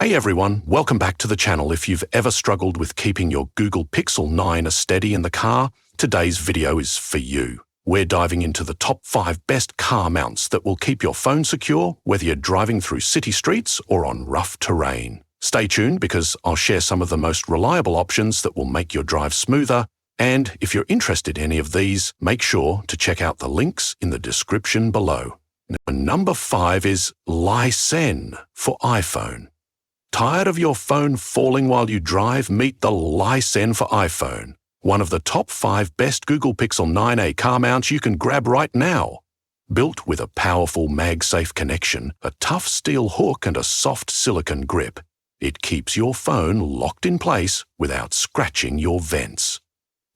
Hey everyone, welcome back to the channel. If you've ever struggled with keeping your Google Pixel 9 steady in the car, today's video is for you. We're diving into the top 5 best car mounts that will keep your phone secure, whether you're driving through city streets or on rough terrain. Stay tuned because I'll share some of the most reliable options that will make your drive smoother. And if you're interested in any of these, make sure to check out the links in the description below. Number 5 is LISEN for iPhone. Tired of your phone falling while you drive? Meet the LISEN for iPhone, one of the top 5 best Google Pixel 9a car mounts you can grab right now. Built with a powerful MagSafe connection, a tough steel hook and a soft silicone grip, it keeps your phone locked in place without scratching your vents.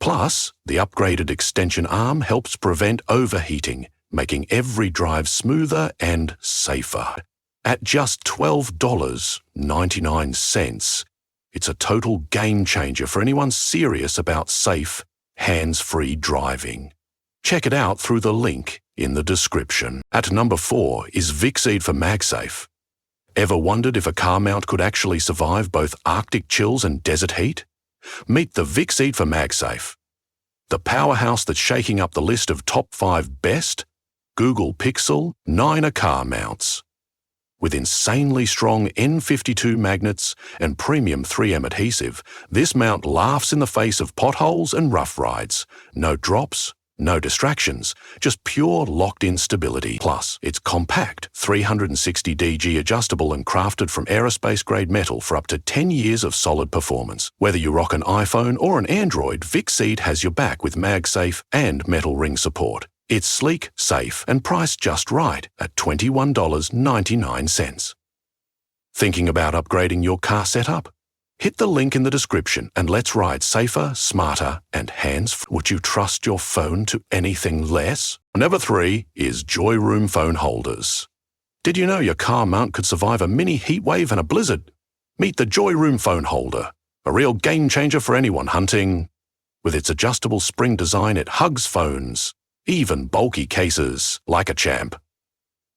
Plus, the upgraded extension arm helps prevent overheating, making every drive smoother and safer. At just $12.99, it's a total game changer for anyone serious about safe, hands-free driving. Check it out through the link in the description. At number 4 is VICSEED for MagSafe. Ever wondered if a car mount could actually survive both Arctic chills and desert heat? Meet the VICSEED for MagSafe, the powerhouse that's shaking up the list of top 5 best Google Pixel 9a car mounts. With insanely strong N52 magnets and premium 3M adhesive, this mount laughs in the face of potholes and rough rides. No drops, no distractions, just pure locked-in stability. Plus, it's compact, 360 DG adjustable and crafted from aerospace-grade metal for up to 10 years of solid performance. Whether you rock an iPhone or an Android, VICSEED has your back with MagSafe and metal ring support. It's sleek, safe, and priced just right at $21.99. Thinking about upgrading your car setup? Hit the link in the description and let's ride safer, smarter, and hands-free. Would you trust your phone to anything less? Number 3 is JOYROOM phone holders. Did you know your car mount could survive a mini heat wave and a blizzard? Meet the JOYROOM phone holder, a real game changer for anyone hunting. With its adjustable spring design, it hugs phones, even bulky cases, like a champ.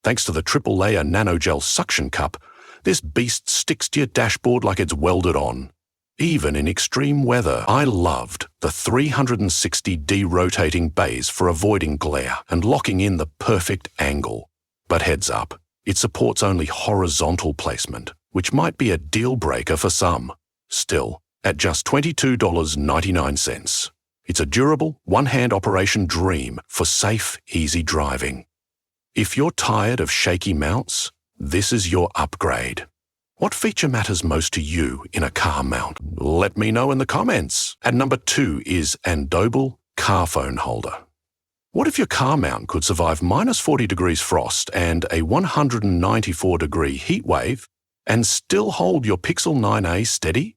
Thanks to the triple-layer nanogel suction cup, this beast sticks to your dashboard like it's welded on. Even in extreme weather, I loved the 360D rotating bays for avoiding glare and locking in the perfect angle. But heads up, it supports only horizontal placement, which might be a deal-breaker for some. Still, at just $22.99. It's a durable, one-hand operation dream for safe, easy driving. If you're tired of shaky mounts, this is your upgrade. What feature matters most to you in a car mount? Let me know in the comments. At number 2 is andobil car phone holder. What if your car mount could survive minus 40 degrees frost and a 194-degree heat wave and still hold your Pixel 9a steady?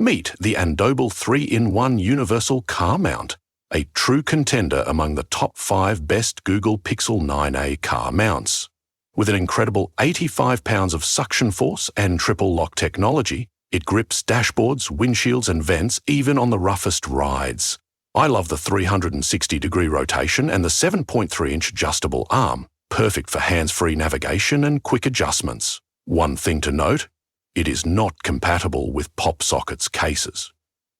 Meet the andobil 3-in-1 universal car mount, a true contender among the top 5 best Google Pixel 9a car mounts. With an incredible 85 pounds of suction force and triple lock technology, it grips dashboards, windshields, and vents even on the roughest rides. I love the 360-degree rotation and the 7.3-inch adjustable arm, perfect for hands-free navigation and quick adjustments. One thing to note, it is not compatible with pop sockets cases.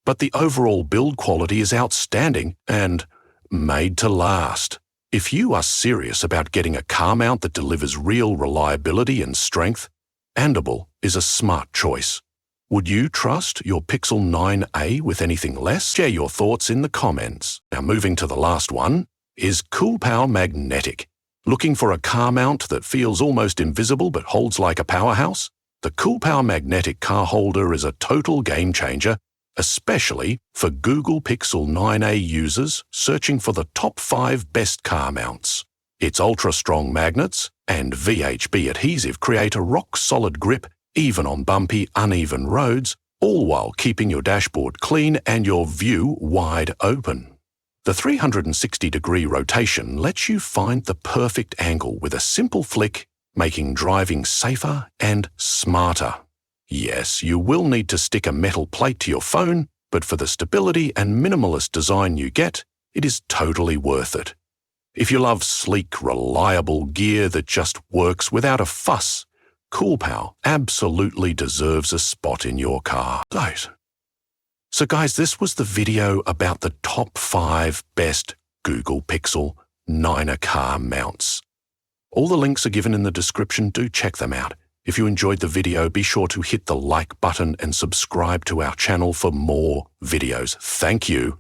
But the overall build quality is outstanding and made to last. If you are serious about getting a car mount that delivers real reliability and strength, andobil is a smart choice. Would you trust your Pixel 9a with anything less? Share your thoughts in the comments. Now moving to the last one is Coolpow Magnetic. Looking for a car mount that feels almost invisible but holds like a powerhouse? The Coolpow Magnetic car holder is a total game changer, especially for Google Pixel 9a users searching for the top 5 best car mounts. Its ultra-strong magnets and VHB adhesive create a rock-solid grip even on bumpy, uneven roads, all while keeping your dashboard clean and your view wide open. The 360-degree rotation lets you find the perfect angle with a simple flick, making driving safer and smarter. Yes, you will need to stick a metal plate to your phone, but for the stability and minimalist design you get, it is totally worth it. If you love sleek, reliable gear that just works without a fuss, Coolpow absolutely deserves a spot in your car. Right. So guys, this was the video about the top 5 best Google Pixel 9er car mounts. All the links are given in the description. Do check them out. If you enjoyed the video, be sure to hit the like button and subscribe to our channel for more videos. Thank you.